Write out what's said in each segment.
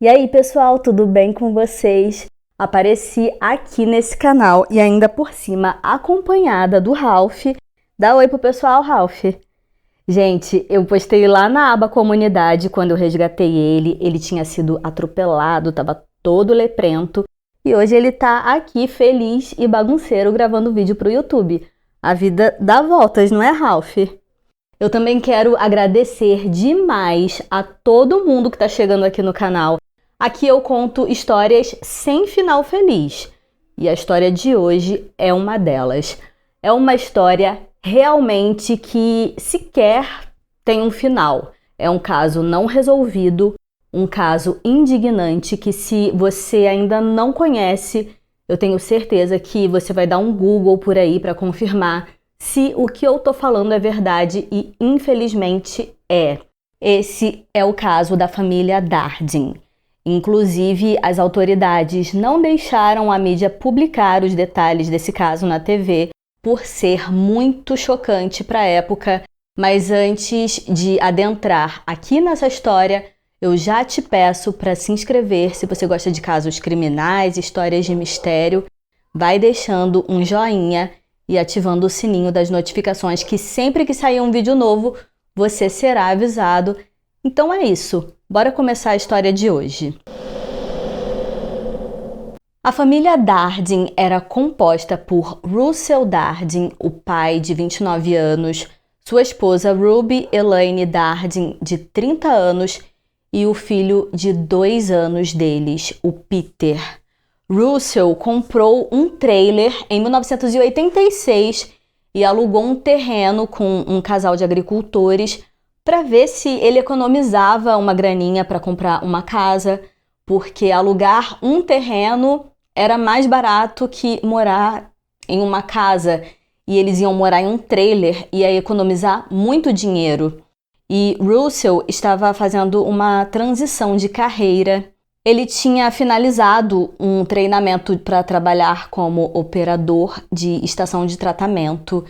E aí, pessoal, tudo bem com vocês? Apareci aqui nesse canal e ainda por cima acompanhada do Ralph. Dá oi pro pessoal, Ralph. Gente, eu postei lá na aba comunidade quando eu resgatei ele. Ele tinha sido atropelado, tava todo leprento. E hoje ele tá aqui feliz e bagunceiro gravando vídeo pro YouTube. A vida dá voltas, não é, Ralph? Eu também quero agradecer demais a todo mundo que tá chegando aqui no canal. Aqui eu conto histórias sem final feliz. E a história de hoje é uma delas. É uma história realmente que sequer tem um final. É um caso não resolvido, um caso indignante que, se você ainda não conhece, eu tenho certeza que você vai dar um Google por aí para confirmar se o que eu tô falando é verdade, e infelizmente é. Esse é o caso da família Dardin. Inclusive, as autoridades não deixaram a mídia publicar os detalhes desse caso na TV por ser muito chocante para a época. Mas antes de adentrar aqui nessa história, eu já te peço para se inscrever se você gosta de casos criminais, histórias de mistério. Vai deixando um joinha e ativando o sininho das notificações, que sempre que sair um vídeo novo, você será avisado. Então é isso, bora começar a história de hoje. A família Dardin era composta por Russell Dardin, o pai de 29 anos, sua esposa Ruby Elaine Dardin, de 30 anos, e o filho de 2 anos deles, o Peter. Russell comprou um trailer em 1986 e alugou um terreno com um casal de agricultores para ver se ele economizava uma graninha para comprar uma casa, porque alugar um terreno era mais barato que morar em uma casa, e eles iam morar em um trailer e ia economizar muito dinheiro. E Russell estava fazendo uma transição de carreira. Ele tinha finalizado um treinamento para trabalhar como operador de estação de tratamento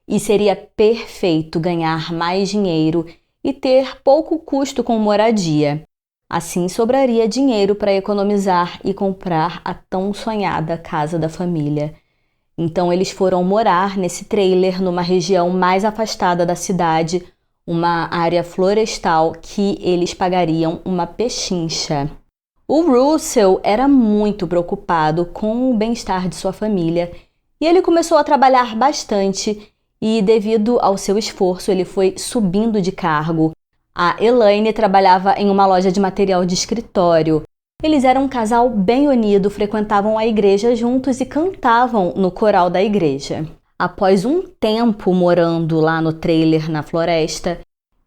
e seria perfeito ganhar mais dinheiro e ter pouco custo com moradia. Assim sobraria dinheiro para economizar e comprar a tão sonhada casa da família. Então eles foram morar nesse trailer numa região mais afastada da cidade, uma área florestal que eles pagariam uma pechincha. O Russell era muito preocupado com o bem-estar de sua família e ele começou a trabalhar bastante, e devido ao seu esforço ele foi subindo de cargo. A Elaine trabalhava em uma loja de material de escritório. Eles eram um casal bem unido, frequentavam a igreja juntos e cantavam no coral da igreja. Após um tempo morando lá no trailer na floresta,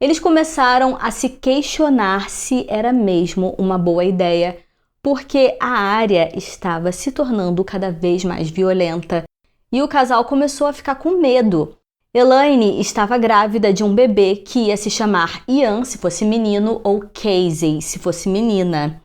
eles começaram a se questionar se era mesmo uma boa ideia, porque a área estava se tornando cada vez mais violenta e o casal começou a ficar com medo. Elaine estava grávida de um bebê que ia se chamar Ian se fosse menino ou Casey se fosse menina.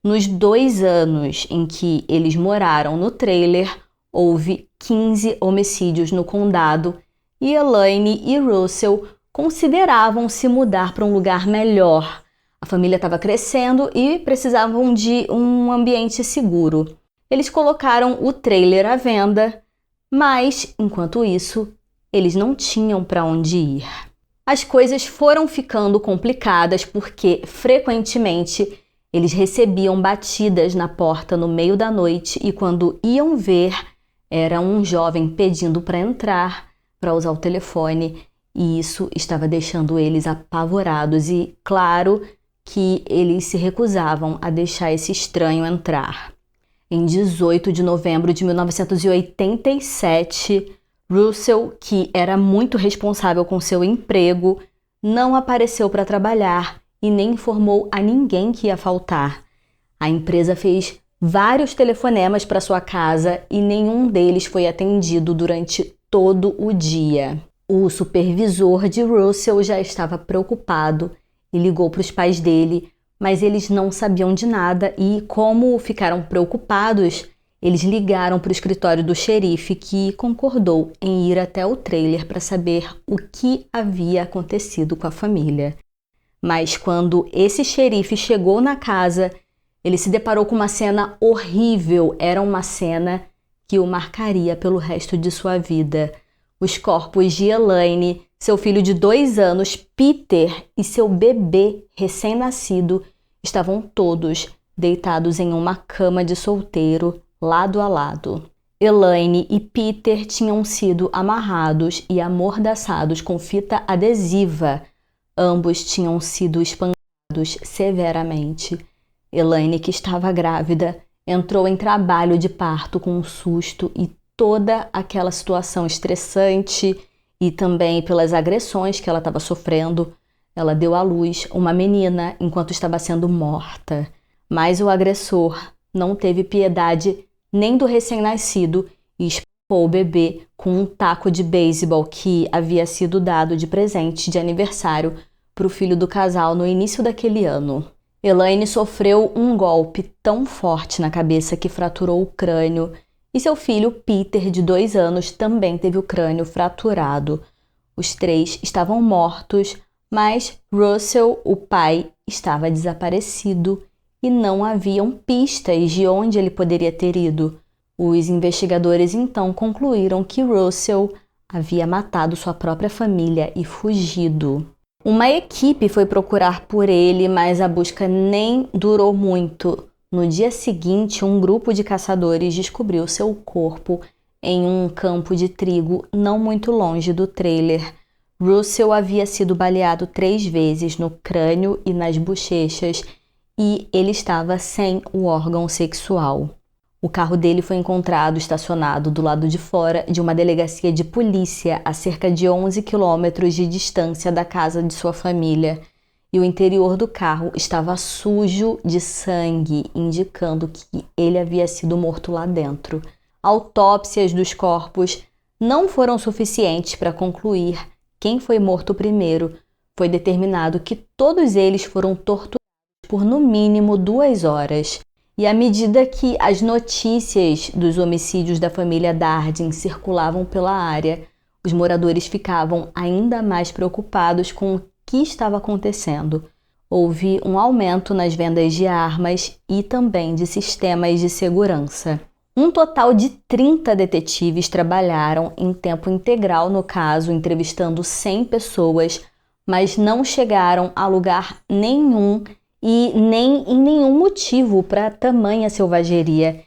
Nos 2 anos em que eles moraram no trailer, houve 15 homicídios no condado e Elaine e Russell consideravam se mudar para um lugar melhor. A família estava crescendo e precisavam de um ambiente seguro. Eles colocaram o trailer à venda, mas, enquanto isso, eles não tinham para onde ir. As coisas foram ficando complicadas porque, frequentemente, eles recebiam batidas na porta no meio da noite e, quando iam ver, era um jovem pedindo para entrar, para usar o telefone, e isso estava deixando eles apavorados e, claro, que eles se recusavam a deixar esse estranho entrar. Em 18 de novembro de 1987, Russell, que era muito responsável com seu emprego, não apareceu para trabalhar e nem informou a ninguém que ia faltar. A empresa fez vários telefonemas para sua casa e nenhum deles foi atendido durante todo o dia. O supervisor de Russell já estava preocupado e ligou para os pais dele, mas eles não sabiam de nada e, como ficaram preocupados, eles ligaram para o escritório do xerife, que concordou em ir até o trailer para saber o que havia acontecido com a família. Mas quando esse xerife chegou na casa, Ele se deparou com uma cena horrível. Era uma cena que o marcaria pelo resto de sua vida. Os corpos de Elaine, seu filho de 2 anos, Peter, e seu bebê recém-nascido estavam todos deitados em uma cama de solteiro, lado a lado. Elaine e Peter tinham sido amarrados e amordaçados com fita adesiva. Ambos tinham sido espancados severamente. Elaine, que estava grávida, entrou em trabalho de parto com um susto e toda aquela situação estressante e também pelas agressões que ela estava sofrendo. Ela deu à luz uma menina enquanto estava sendo morta. Mas o agressor não teve piedade nem do recém-nascido e espancou o bebê com um taco de beisebol que havia sido dado de presente de aniversário para o filho do casal no início daquele ano. Elaine sofreu um golpe tão forte na cabeça que fraturou o crânio e seu filho Peter, de 2 anos, também teve o crânio fraturado. Os 3 estavam mortos, mas Russell, o pai, estava desaparecido e não haviam pistas de onde ele poderia ter ido. Os investigadores então concluíram que Russell havia matado sua própria família e fugido. Uma equipe foi procurar por ele, mas a busca nem durou muito. No dia seguinte, um grupo de caçadores descobriu seu corpo em um campo de trigo não muito longe do trailer. Russell havia sido baleado 3 vezes no crânio e nas bochechas e ele estava sem o órgão sexual. O carro dele foi encontrado estacionado do lado de fora de uma delegacia de polícia a cerca de 11 quilômetros de distância da casa de sua família. E o interior do carro estava sujo de sangue, indicando que ele havia sido morto lá dentro. Autópsias dos corpos não foram suficientes para concluir quem foi morto primeiro. Foi determinado que todos eles foram torturados por no mínimo 2 horas. E à medida que as notícias dos homicídios da família Dardin circulavam pela área, os moradores ficavam ainda mais preocupados com o que estava acontecendo. Houve um aumento nas vendas de armas e também de sistemas de segurança. Um total de 30 detetives trabalharam em tempo integral no caso, entrevistando 100 pessoas, mas não chegaram a lugar nenhum e nem em nenhum motivo para tamanha selvageria.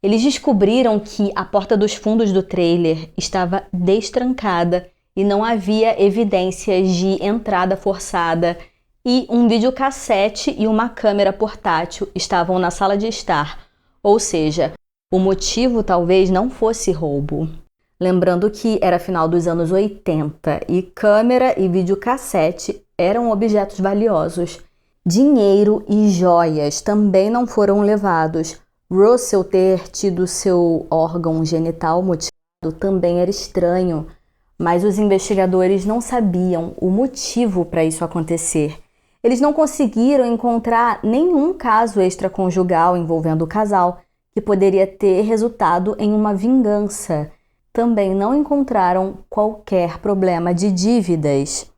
Eles descobriram que a porta dos fundos do trailer estava destrancada e não havia evidências de entrada forçada, e um videocassete e uma câmera portátil estavam na sala de estar, ou seja, o motivo talvez não fosse roubo. Lembrando que era final dos anos 80 e câmera e videocassete eram objetos valiosos. Dinheiro e joias também não foram levados. Russell ter tido seu órgão genital mutilado também era estranho, mas os investigadores não sabiam o motivo para isso acontecer. Eles não conseguiram encontrar nenhum caso extraconjugal envolvendo o casal que poderia ter resultado em uma vingança. Também não encontraram qualquer problema de dívidas.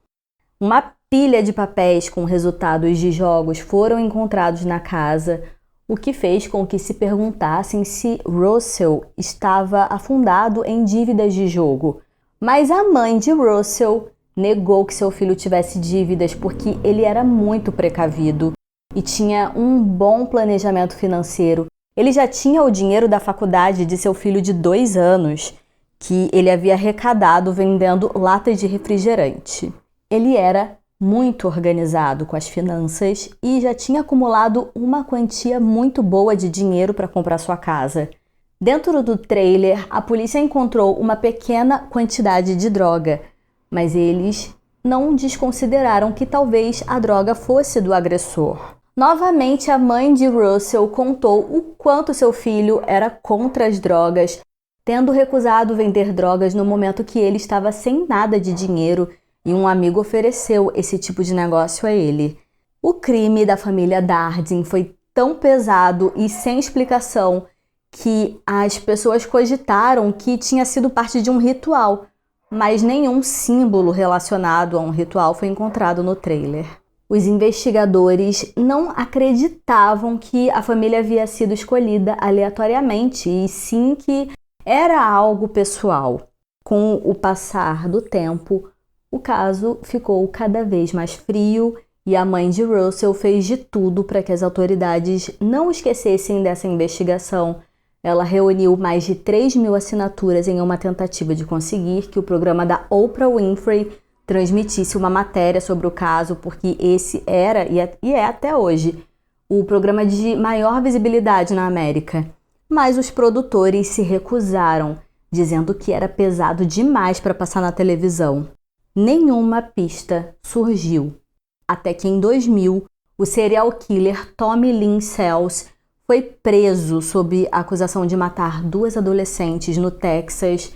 Uma pilha de papéis com resultados de jogos foram encontrados na casa, o que fez com que se perguntassem se Russell estava afundado em dívidas de jogo. Mas a mãe de Russell negou que seu filho tivesse dívidas porque ele era muito precavido e tinha um bom planejamento financeiro. Ele já tinha o dinheiro da faculdade de seu filho de 2 anos, que ele havia arrecadado vendendo latas de refrigerante. Ele era muito organizado com as finanças e já tinha acumulado uma quantia muito boa de dinheiro para comprar sua casa. Dentro do trailer, a polícia encontrou uma pequena quantidade de droga, mas eles não desconsideraram que talvez a droga fosse do agressor. Novamente, a mãe de Russell contou o quanto seu filho era contra as drogas, tendo recusado vender drogas no momento que ele estava sem nada de dinheiro e um amigo ofereceu esse tipo de negócio a ele. O crime da família Dardin foi tão pesado e sem explicação que as pessoas cogitaram que tinha sido parte de um ritual, mas nenhum símbolo relacionado a um ritual foi encontrado no trailer. Os investigadores não acreditavam que a família havia sido escolhida aleatoriamente, e sim que era algo pessoal. Com o passar do tempo, o caso ficou cada vez mais frio e a mãe de Russell fez de tudo para que as autoridades não esquecessem dessa investigação. Ela reuniu mais de 3.000 assinaturas em uma tentativa de conseguir que o programa da Oprah Winfrey transmitisse uma matéria sobre o caso, porque esse era, e é até hoje, o programa de maior visibilidade na América. Mas os produtores se recusaram, dizendo que era pesado demais para passar na televisão. Nenhuma pista surgiu. Até que em 2000, o serial killer Tommy Lynn Sells foi preso sob a acusação de matar 2 adolescentes no Texas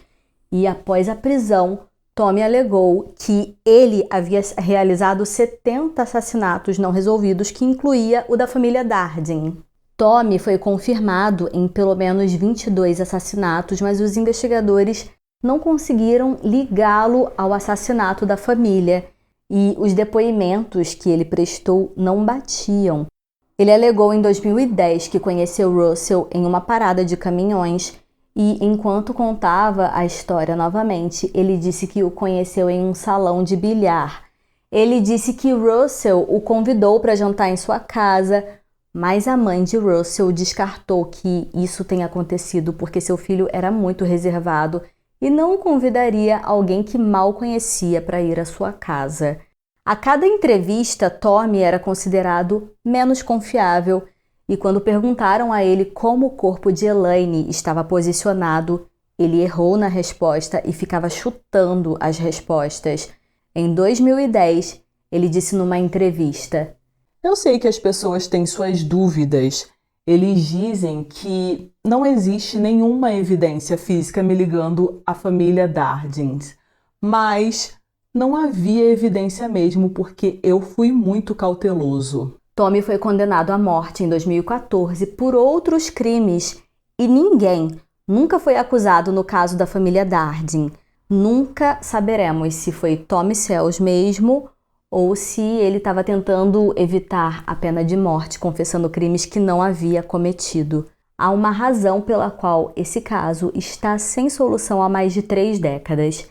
e, após a prisão, Tommy alegou que ele havia realizado 70 assassinatos não resolvidos, que incluía o da família Darding. Tommy foi confirmado em pelo menos 22 assassinatos, mas os investigadores não conseguiram ligá-lo ao assassinato da família e os depoimentos que ele prestou não batiam. Ele alegou em 2010 que conheceu Russell em uma parada de caminhões e, enquanto contava a história novamente, ele disse que o conheceu em um salão de bilhar. Ele disse que Russell o convidou para jantar em sua casa, mas a mãe de Russell descartou que isso tenha acontecido porque seu filho era muito reservado e não convidaria alguém que mal conhecia para ir à sua casa. A cada entrevista, Tommy era considerado menos confiável e quando perguntaram a ele como o corpo de Elaine estava posicionado, ele errou na resposta e ficava chutando as respostas. Em 2010, ele disse numa entrevista: "Eu sei que as pessoas têm suas dúvidas. Eles dizem que não existe nenhuma evidência física me ligando à família Darding, mas não havia evidência mesmo porque eu fui muito cauteloso." Tommy foi condenado à morte em 2014 por outros crimes e ninguém nunca foi acusado no caso da família Darding. Nunca saberemos se foi Tommy Sells mesmo ou se ele estava tentando evitar a pena de morte, confessando crimes que não havia cometido. Há uma razão pela qual esse caso está sem solução há mais de 3 décadas.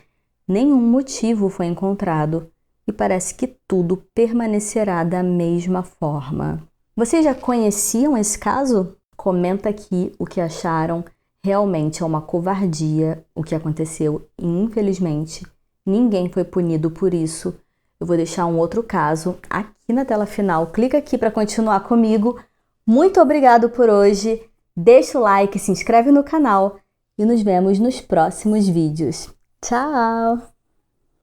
Nenhum motivo foi encontrado e parece que tudo permanecerá da mesma forma. Vocês já conheciam esse caso? Comenta aqui o que acharam. Realmente é uma covardia o que aconteceu e, infelizmente, ninguém foi punido por isso. Eu vou deixar um outro caso aqui na tela final. Clica aqui para continuar comigo. Muito obrigado por hoje. Deixa o like, se inscreve no canal e nos vemos nos próximos vídeos. Tchau!